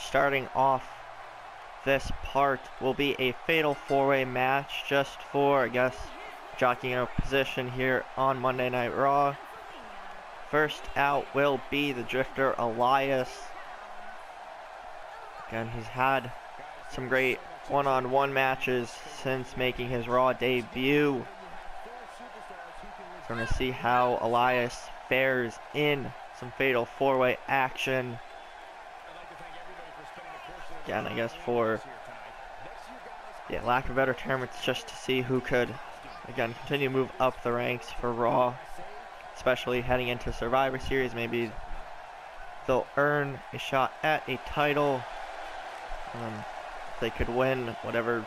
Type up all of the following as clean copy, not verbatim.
starting off this part will be a fatal four-way match just for, I guess, jockeying a position here on Monday Night Raw. First out will be the Drifter Elias. Again, he's had some great one-on-one matches since making his Raw debut. So we're going to see how Elias fares in some fatal four-way action. Again, I guess for lack of a better term, it's just to see who could, again, continue to move up the ranks for Raw, especially heading into Survivor Series. Maybe they'll earn a shot at a title. They could win whatever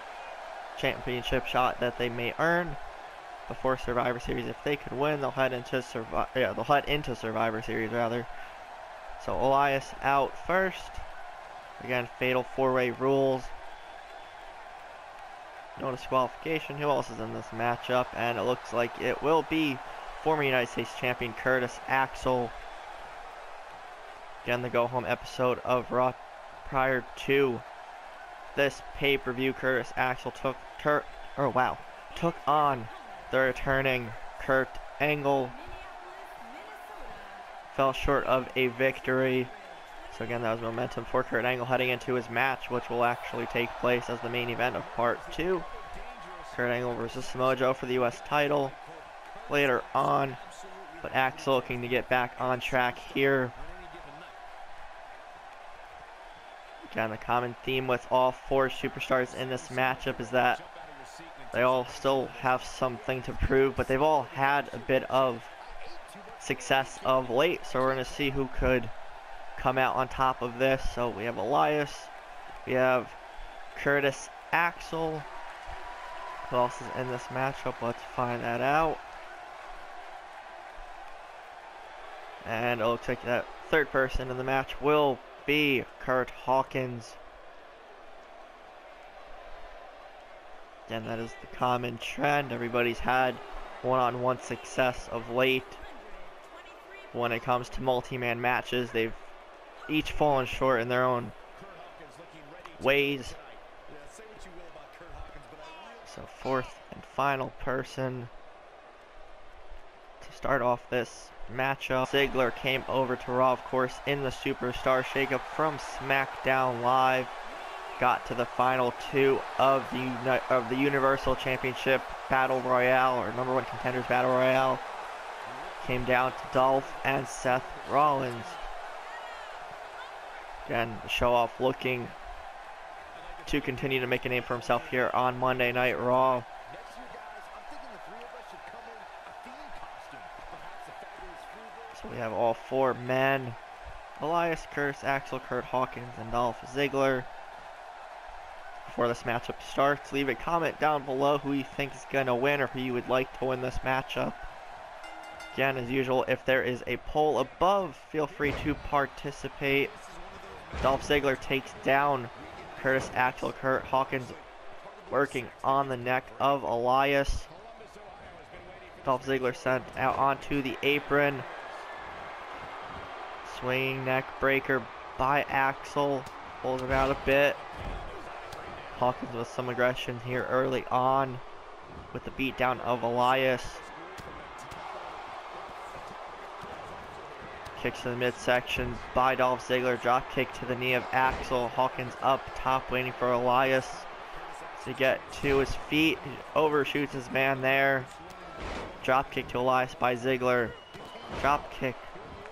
championship shot that they may earn before Survivor Series. If they could win, they'll head into Survivor Series rather. So Elias out first. Again, fatal four-way rules. No disqualification. Who else is in this matchup? And it looks like it will be former United States Champion Curtis Axel. Again, the go-home episode of Raw prior to this pay-per-view, Curtis Axel took on the returning Kurt Angle. Fell short of a victory. So again, that was momentum for Kurt Angle heading into his match, which will actually take place as the main event of Part 2. Kurt Angle versus Samoa Joe for the US title later on. But Axel looking to get back on track here. Again, the common theme with all four superstars in this matchup is that they all still have something to prove, but they've all had a bit of success of late. So we're going to see who could come out on top of this. So we have Elias, we have Curtis Axel. Who else is in this matchup? Let's find that out. And it looks like that third person in the match will be Kurt Hawkins. Again, that is the common trend. Everybody's had one-on-one success of late. When it comes to multi-man matches, they've each fallen short in their own ways. So fourth and final person to start off this matchup. Ziggler came over to Raw, of course, in the Superstar Shakeup from SmackDown Live. Got to the final two of the Universal Championship Battle Royale, or number one contenders Battle Royale. Came down to Dolph and Seth Rollins. Again, the show-off looking to continue to make a name for himself here on Monday Night Raw. So we have all four men: Elias, Curtis Axel, Kurt Hawkins, and Dolph Ziggler. Before this matchup starts, leave a comment down below who you think is going to win or who you would like to win this matchup. Again, as usual, if there is a poll above, feel free to participate. Dolph Ziggler takes down Curtis Axel. Kurt Hawkins working on the neck of Elias. Dolph Ziggler sent out onto the apron. Swinging neck breaker by Axel. Pulls him out a bit. Hawkins with some aggression here early on with the beatdown of Elias. Kicks to the midsection by Dolph Ziggler. Drop kick to the knee of Axel. Hawkins up top waiting for Elias to get to his feet. He overshoots his man there. Drop kick to Elias by Ziggler. Drop kick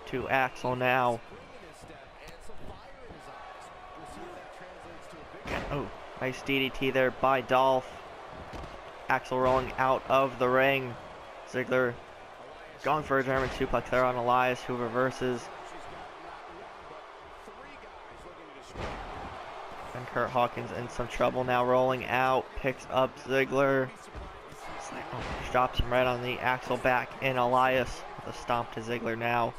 to Axel now. Oh, nice DDT there by Dolph. Axel rolling out of the ring. Ziggler going for a German suplex there on Elias, who reverses. And Kurt Hawkins in some trouble now, rolling out, picks up Ziggler. Drops him right on the Axel back in Elias with a stomp to Ziggler now.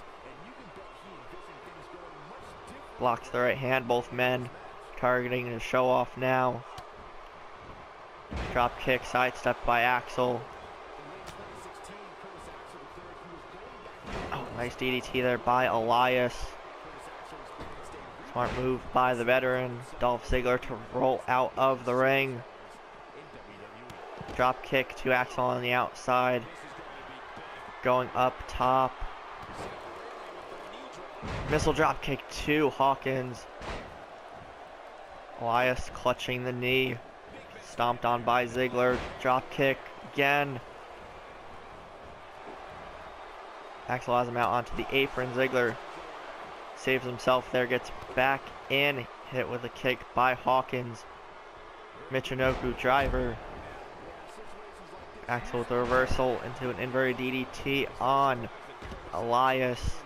Blocks the right hand, both men targeting to show off now. Drop kick, sidestep by Axel. Oh, nice DDT there by Elias. Smart move by the veteran, Dolph Ziggler, to roll out of the ring. Drop kick to Axel on the outside. Going up top. Missile drop kick to Hawkins. Elias clutching the knee. Stomped on by Ziggler. Drop kick again. Axel has him out onto the apron. Ziggler saves himself there, gets back in, hit with a kick by Hawkins. Michinoku driver. Axel with the reversal into an inverted DDT on Elias.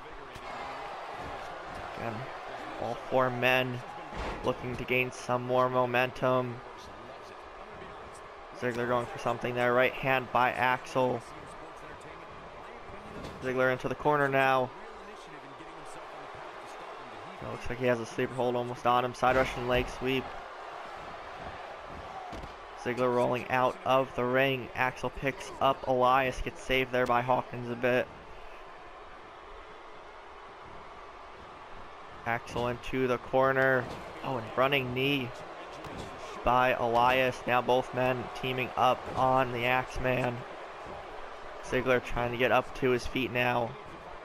Again, all four men looking to gain some more momentum. Ziggler going for something there. Right hand by Axel. Ziggler into the corner now. It looks like he has a sleeper hold almost on him. Side Russian leg sweep. Ziggler rolling out of the ring. Axel picks up Elias. Gets saved there by Hawkins a bit. Axel into the corner. Oh, and running knee by Elias. Now both men teaming up on the Axeman. Ziggler trying to get up to his feet now.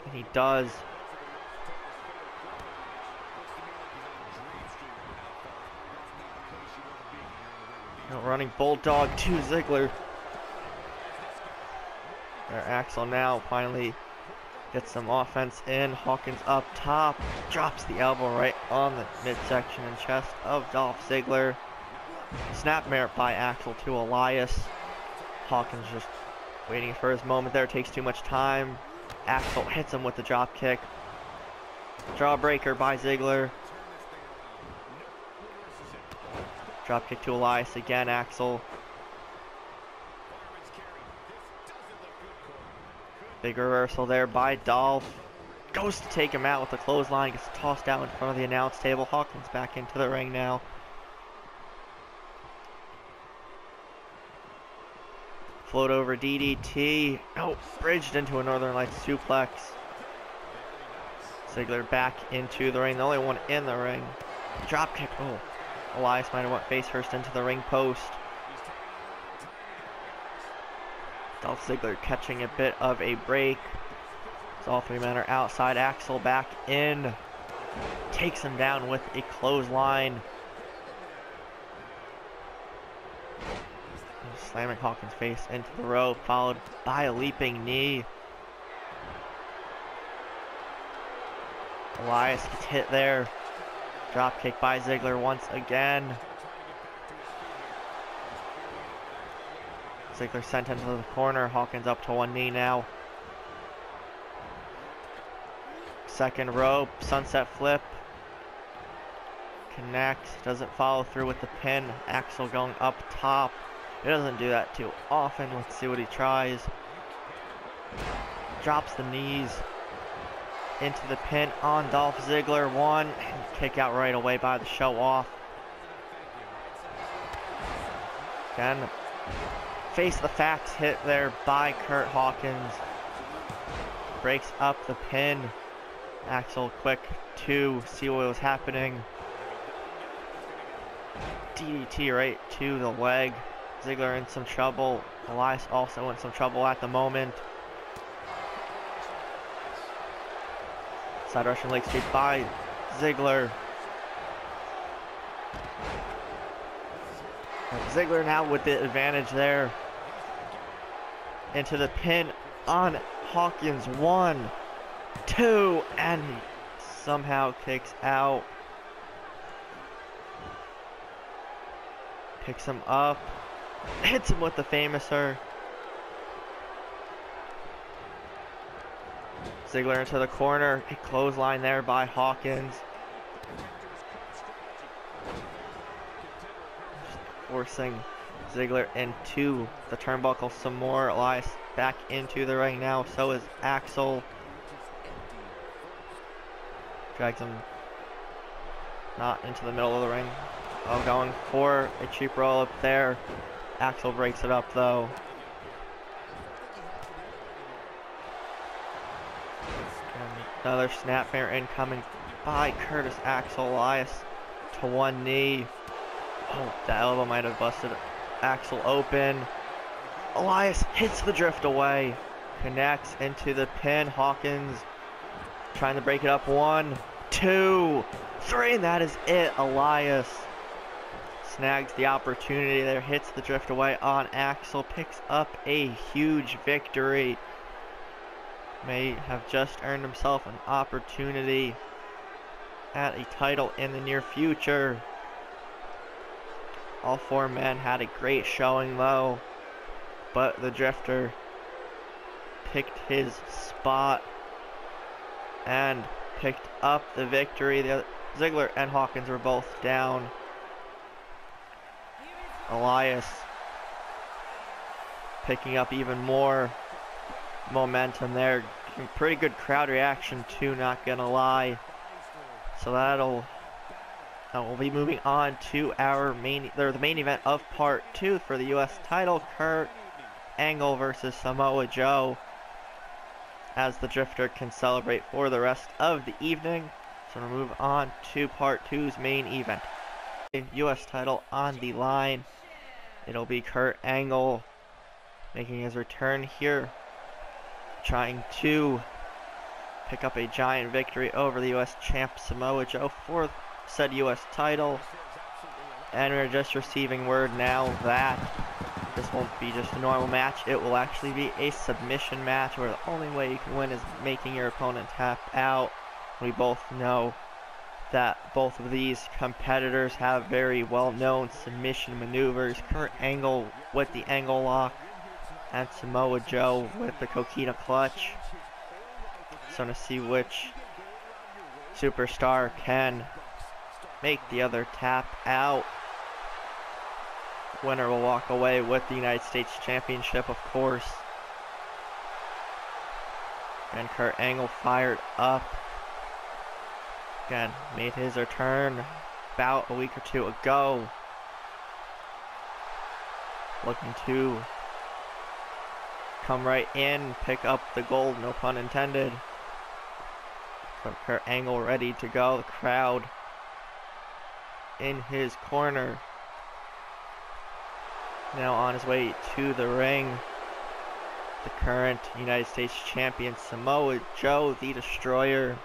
And he does. Running bulldog to Ziggler. There, Axel now finally gets some offense in. Hawkins up top. Drops the elbow right on the midsection and chest of Dolph Ziggler. Snapmare by Axel to Elias. Hawkins just waiting for his moment there. Takes too much time. Axel hits him with the drop kick. Jawbreaker by Ziggler. Drop kick to Elias again, Axel. Big reversal there by Dolph. Goes to take him out with the clothesline. Gets tossed out in front of the announce table. Hawkins back into the ring now. Float over DDT. Oh, bridged into a Northern Lights suplex. Ziggler back into the ring. The only one in the ring. Drop kick. Oh. Elias might have went face first into the ring post. Dolph Ziggler catching a bit of a break. So all three men are outside. Axel back in. Takes him down with a clothesline. Slamming Hawkins' face into the rope, followed by a leaping knee. Elias gets hit there. Drop kick by Ziggler once again. Ziggler sent into the corner. Hawkins up to one knee now. Second rope, sunset flip. Connects, doesn't follow through with the pin. Axel going up top. He doesn't do that too often. Let's see what he tries. Drops the knees into the pin on Dolph Ziggler. One, and kick out right away by the show off. Again, face the facts hit there by Kurt Hawkins. Breaks up the pin. Axel quick to see what was happening. DDT right to the leg. Ziggler in some trouble. Elias also in some trouble at the moment. Side Russian leg sweep by Ziggler. Ziggler now with the advantage there. Into the pin on Hawkins. 1, 2, and he somehow kicks out. Picks him up. Hits him with the Famouser. Ziggler into the corner. A clothesline there by Hawkins. Forcing Ziggler into the turnbuckle some more. Elias back into the ring now. So is Axel. Drags him not into the middle of the ring. Oh, going for a cheap roll up there. Axel breaks it up though. Another snapmare incoming by Curtis Axel. Elias to one knee. Oh, that elbow might have busted Axel open. Elias hits the drift away. Connects into the pin. Hawkins trying to break it up. 1, 2, 3, and that is it. Elias snags the opportunity there, hits the drift away on Axel, picks up a huge victory. May have just earned himself an opportunity at a title in the near future. All four men had a great showing though, but the Drifter picked his spot and picked up the victory. Ziggler and Hawkins were both down. Elias picking up even more momentum there. Pretty good crowd reaction too, not gonna lie. So we'll be moving on to our the main event of part 2 for the US title. Kurt Angle versus Samoa Joe, as the Drifter can celebrate for the rest of the evening. So we'll move on to part 2's main event. US title on the line. It'll be Kurt Angle making his return here, trying to pick up a giant victory over the US champ Samoa Joe for said US title. And we're just receiving word now that this won't be just a normal match. It will actually be a submission match where the only way you can win is making your opponent tap out. We both know that both of these competitors have very well-known submission maneuvers. Kurt Angle with the angle lock and Samoa Joe with the coquina clutch. So to see which superstar can make the other tap out. Winner will walk away with the United States Championship, of course. And Kurt Angle fired up. Again, made his return about a week or two ago. Looking to come right in, pick up the gold, no pun intended. But Kurt Angle ready to go. The crowd in his corner. Now on his way to the ring, the current United States champion Samoa Joe, the Destroyer.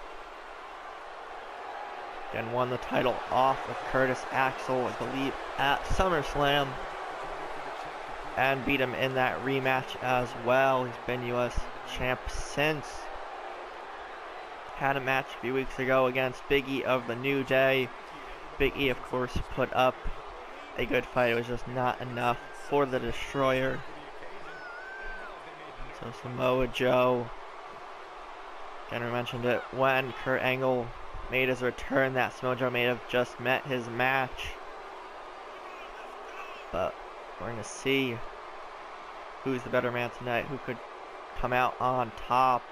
Again, won the title off of Curtis Axel, I believe, at SummerSlam, and beat him in that rematch as well. He's been US champ since. Had a match a few weeks ago against Big E of the New Day. Big E, of course, put up a good fight. It was just not enough for the Destroyer. So Samoa Joe, again, we mentioned it when Kurt Angle made his return, that Samoa Joe may have just met his match. But we're going to see who's the better man tonight, who could come out on top.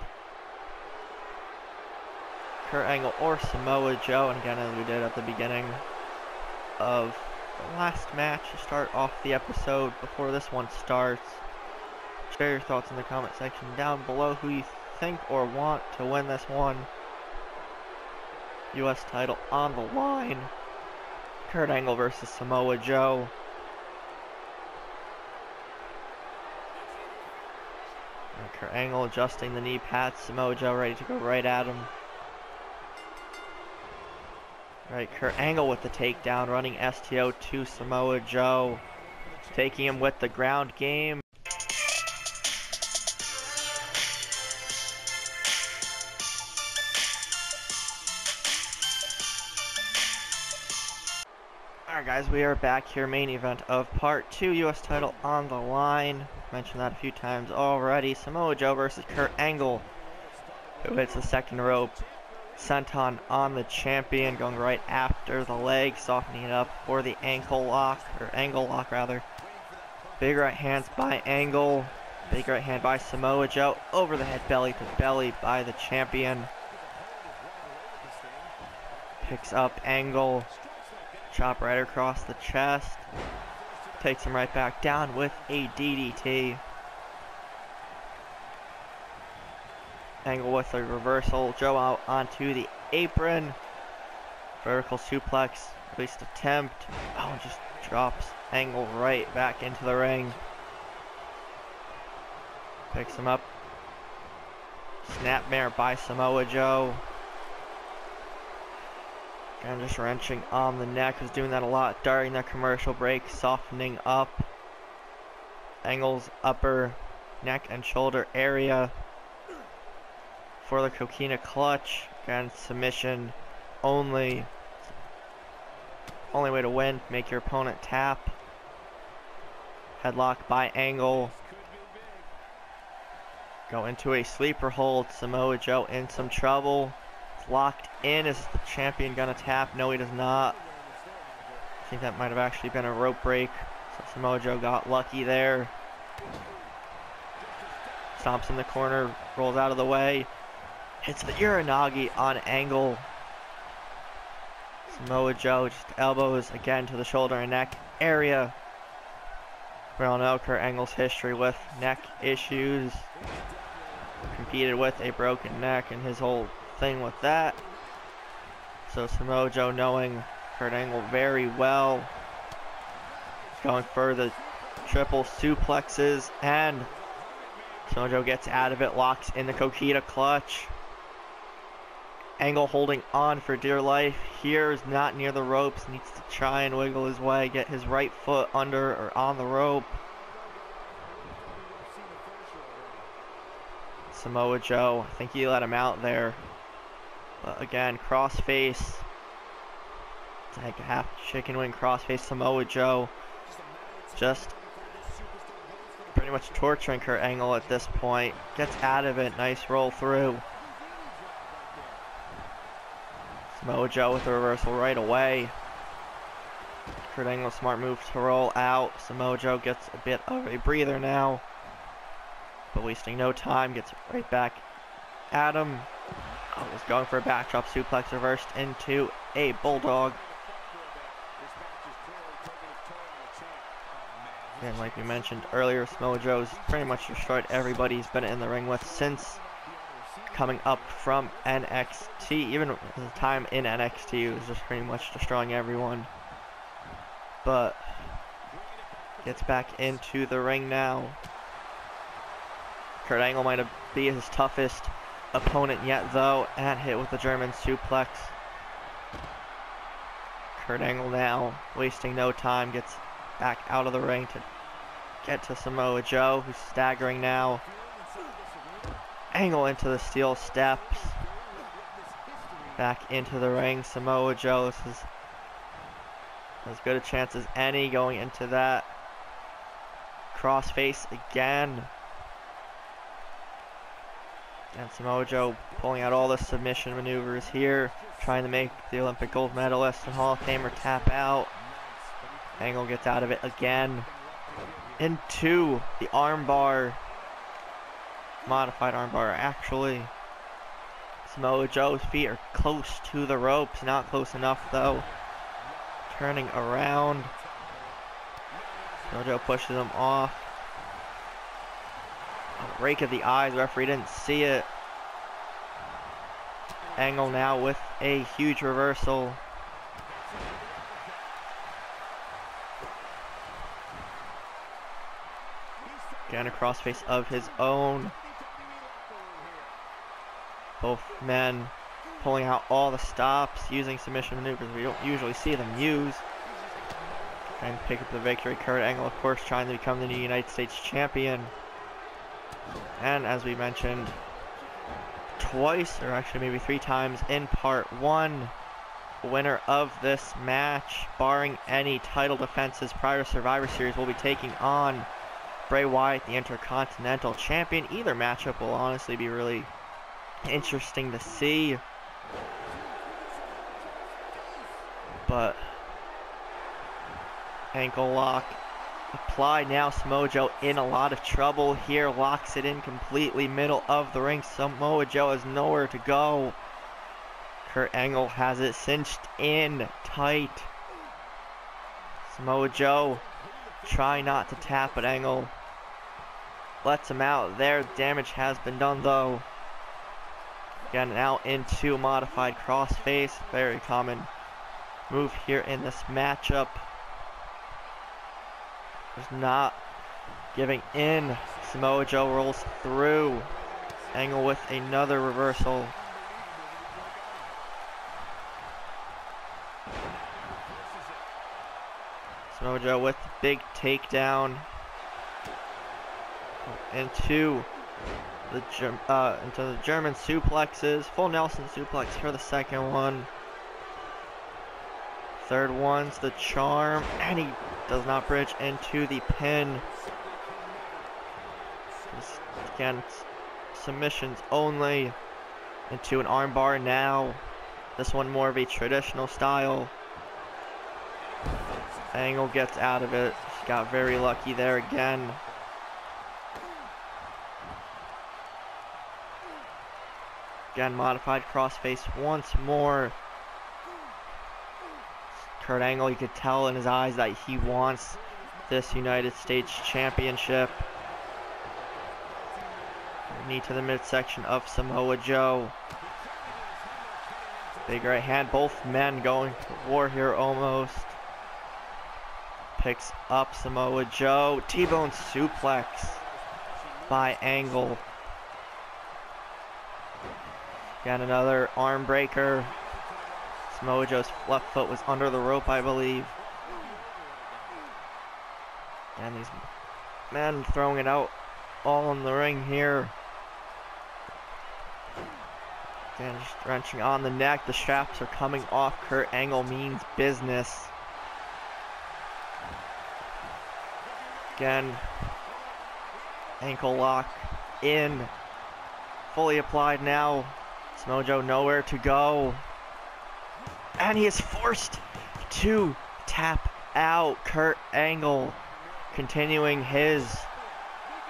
Kurt Angle or Samoa Joe. And again, as we did at the beginning of the last match to start off the episode before this one starts, share your thoughts in the comment section down below who you think or want to win this one. US title on the line. Kurt Angle versus Samoa Joe. And Kurt Angle adjusting the knee pads. Samoa Joe ready to go right at him. Right, Kurt Angle with the takedown, running STO to Samoa Joe, taking him with the ground game. Alright guys, we are back here, main event of part 2, US title on the line. Mentioned that a few times already. Samoa Joe versus Kurt Angle, who hits the second rope senton on the champion, going right after the leg, softening it up for the ankle lock, or angle lock rather. Big right hands by Angle, big right hand by Samoa Joe, over the head, belly to belly by the champion. Picks up Angle, chop right across the chest, takes him right back down with a DDT. Angle with a reversal, Joe out onto the apron, Vertical suplex, at least attempt. Oh, and just drops Angle right back into the ring. Picks him up. Snapmare by Samoa Joe. Again, just wrenching on the neck. Was doing that a lot during the commercial break. Softening up Angle's upper neck and shoulder area for the Coquina clutch. Again, submission only. Only way to win, make your opponent tap. Headlock by Angle. Go into a sleeper hold. Samoa Joe in some trouble. It's locked in. Is the champion gonna tap? No, he does not. I think that might have actually been a rope break. So Samoa Joe got lucky there. Stomps in the corner, rolls out of the way. Hits the Uranagi on Angle. Samoa Joe just elbows again to the shoulder and neck area. We all know Kurt Angle's history with neck issues. Competed with a broken neck and his whole thing with that. So Samoa Joe, knowing Kurt Angle very well, going for the triple suplexes, and Samoa Joe gets out of it, locks in the Coquina clutch. Angle holding on for dear life. Here is not near the ropes. Needs to try and wiggle his way. Get his right foot under or on the rope. Samoa Joe, I think he let him out there. But again, crossface. It's like a half chicken wing crossface. Samoa Joe just pretty much torturing Kurt Angle at this point. Gets out of it. Nice roll through. Samoa Joe with the reversal right away. Kurt Angle, smart move to roll out. Samoa Joe gets a bit of a breather now, but wasting no time, gets right back at him. Oh, was going for a backdrop suplex, reversed into a bulldog. And like we mentioned earlier, Samoa Joe's pretty much destroyed everybody he's been in the ring with since coming up from NXT. Even his time in NXT, he was just pretty much destroying everyone. But gets back into the ring now. Kurt Angle might be his toughest opponent yet, though, and hit with the German suplex. Kurt Angle now, wasting no time, gets back out of the ring to get to Samoa Joe, who's staggering now. Angle into the steel steps. Back into the ring. Samoa Joe, this is as good a chance as any going into that. Crossface again. And Samoa Joe pulling out all the submission maneuvers here, trying to make the Olympic gold medalist and Hall of Famer tap out. Angle gets out of it again. Into the armbar. Modified armbar, actually. Samoa Joe's feet are close to the ropes, not close enough though. Turning around. Samoa Joe pushes him off. A rake of the eyes, the referee didn't see it. Angle now with a huge reversal. Again, a crossface of his own. Both men pulling out all the stops, using submission maneuvers we don't usually see them use. Trying to pick up the victory. Kurt Angle, of course, trying to become the new United States champion. And as we mentioned, twice, or actually maybe 3 times in part 1, winner of this match, barring any title defenses prior to Survivor Series, will be taking on Bray Wyatt, the Intercontinental Champion. Either matchup will honestly be really interesting to see. But ankle lock applied now. Samoa Joe in a lot of trouble here. Locks it in completely, middle of the ring. Samoa Joe has nowhere to go. Kurt Angle has it cinched in tight. Samoa Joe trying not to tap, but Angle lets him out there. Damage has been done though. Again, now into modified crossface. Very common move here in this matchup. There's not giving in. Samoa Joe rolls through. Angle with another reversal. Samoa Joe with the big takedown into the German suplexes. Full Nelson suplex for the second one. Third one's the charm, and he does not bridge into the pin. Again, submissions only. Into an armbar now. This one more of a traditional style. Angle gets out of it. She got very lucky there again. Again, modified crossface once more. Kurt Angle, you could tell in his eyes that he wants this United States Championship. Knee to the midsection of Samoa Joe. Big right hand, both men going to war here almost. Picks up Samoa Joe. T-bone suplex by Angle. Again, another arm breaker. Samoa Joe's left foot was under the rope, I believe. And these men throwing it out all in the ring here. Again, just wrenching on the neck. The straps are coming off. Kurt Angle means business. Again, ankle lock in. Fully applied now. Samoa Joe nowhere to go. And he is forced to tap out. Kurt Angle continuing his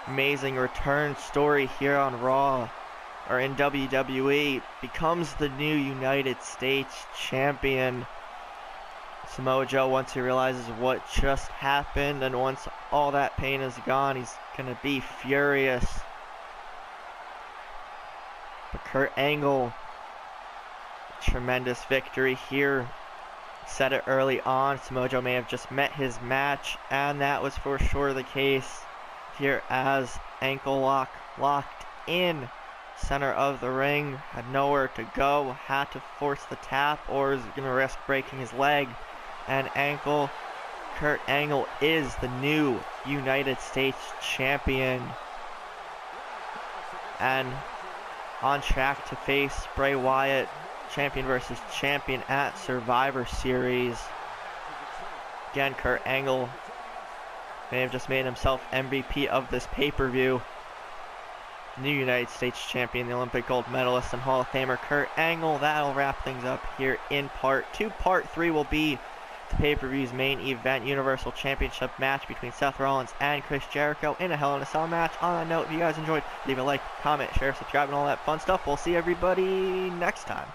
amazing return story here on Raw, or in WWE, becomes the new United States Champion. Samoa Joe, once he realizes what just happened and once all that pain is gone, he's gonna be furious. But Kurt Angle, tremendous victory here. Said it early on, Samoa Joe may have just met his match, and that was for sure the case here as ankle lock locked in. Center of the ring, had nowhere to go, had to force the tap or is going to risk breaking his leg and ankle. Kurt Angle is the new United States Champion and on track to face Bray Wyatt, champion versus champion at Survivor Series. Again, Kurt Angle may have just made himself MVP of this pay-per-view. New United States Champion, the Olympic gold medalist and Hall of Famer Kurt Angle. That'll wrap things up here in part 2. Part 3 will be the pay-per-view's main event, Universal Championship match between Seth Rollins and Chris Jericho in a Hell in a Cell match. On that note, if you guys enjoyed, leave a like, comment, share, subscribe, and all that fun stuff. We'll see everybody next time.